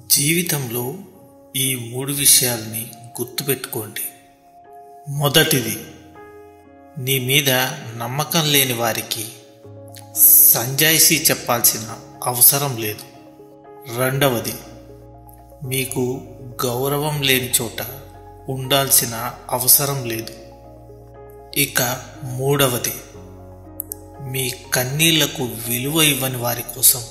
జీవితంలో ఈ 3 విషయాల్ని గుర్తుపెట్టుకోండి. మొదటిది, నీ మీద నమ్మకం లేని వారికి సంజాయిషీ చెప్పాల్సిన అవసరం లేదు. రెండవది, మీకు గౌరవం లేని చోట ఉండాల్సిన అవసరం లేదు. ఇక మూడవది, మీ కన్నీళ్లకు విలువ ఇవ్వని వారి కోసం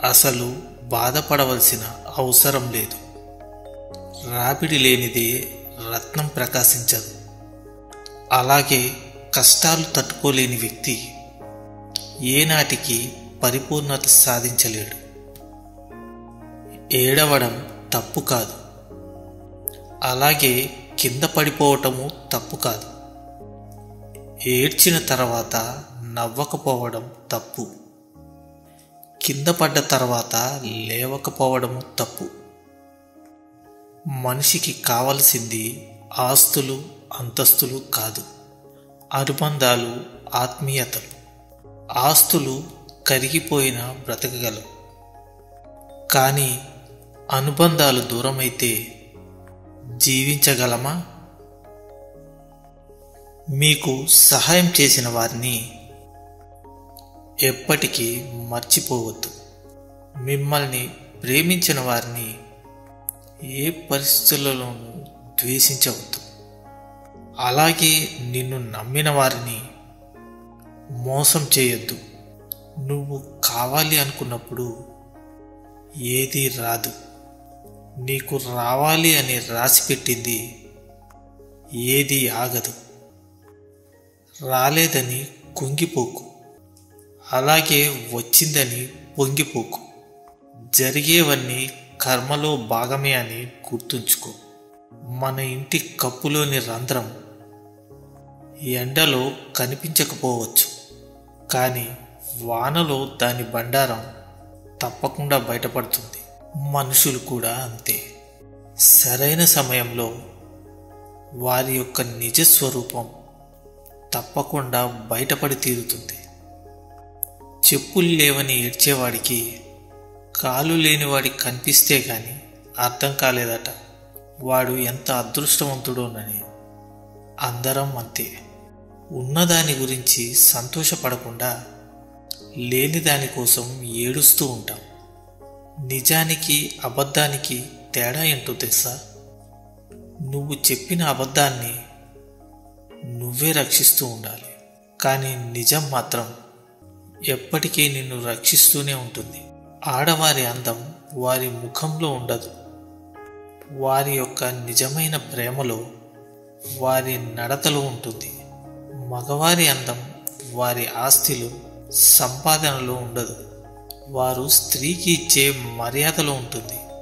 అసలు బాధపడవలసిన అవసరం లేదు. రాపిడి లేనిదే రత్నం ప్రకాశించదు. అలాగే కష్టాలు తట్టుకోలేని వ్యక్తి ఏనాటికి పరిపూర్ణత సాధించలేడు. ఏడవడం తప్పు కాదు, అలాగే కింద పడిపోవటము తప్పు కాదు. ఏడ్చిన తర్వాత నవ్వకపోవడం తప్పు. కింద పడ్డ తర్వాత లేవకపోవడము తప్పు. మనిషికి కావలసింది ఆస్తులు, అంతస్తులు కాదు, అనుబంధాలు, ఆత్మీయతలు. ఆస్తులు కరిగిపోయినా బ్రతకగలవు, కానీ అనుబంధాలు దూరమైతే జీవించగలమా? మీకు సహాయం చేసిన వారిని ఎప్పటికీ మర్చిపోవద్దు. మిమ్మల్ని ప్రేమించిన వారిని ఏ పరిస్థితులలోనూ ద్వేషించవద్దు. అలాగే నిన్ను నమ్మిన వారిని మోసం చేయొద్దు. నువ్వు కావాలి అనుకున్నప్పుడు ఏదీ రాదు. నీకు రావాలి అని రాసిపెట్టింది ఏదీ ఆగదు. రాలేదని కుంగిపోకు, అలాగే వచ్చిందని పొంగిపోకు. జరిగేవన్నీ కర్మలో భాగమే అని గుర్తుంచుకో. మన ఇంటి కప్పులోని రంధ్రం ఎండలో కనిపించకపోవచ్చు, కానీ వానలో దాని బండారం తప్పకుండా బయటపడుతుంది. మనుషులు కూడా అంతే. సరైన సమయంలో వారి యొక్క నిజస్వరూపం తప్పకుండా బయటపడి తీరుతుంది. చెప్పులు లేవని ఏడ్చేవాడికి కాలు లేనివాడికి కనిపిస్తే గాని అర్థం కాలేదట వాడు ఎంత అదృష్టవంతుడోనని. అందరం అంతే. ఉన్నదాని గురించి సంతోషపడకుండా లేని దానికోసం ఏడుస్తూ ఉంటాం. నిజానికి అబద్ధానికి తేడా ఏంటో తెలుసా? నువ్వు చెప్పిన అబద్ధాన్ని నువ్వే రక్షిస్తూ ఉండాలి, కానీ నిజం మాత్రం ఎప్పటికీ నిన్ను రక్షిస్తూనే ఉంటుంది. ఆడవారి అందం వారి ముఖంలో ఉండదు, వారి యొక్క నిజమైన ప్రేమలో, వారి నడతలో ఉంటుంది. మగవారి అందం వారి ఆస్తిలో, సంపాదనలో ఉండదు, వారు స్త్రీకి ఇచ్చే మర్యాదలో ఉంటుంది.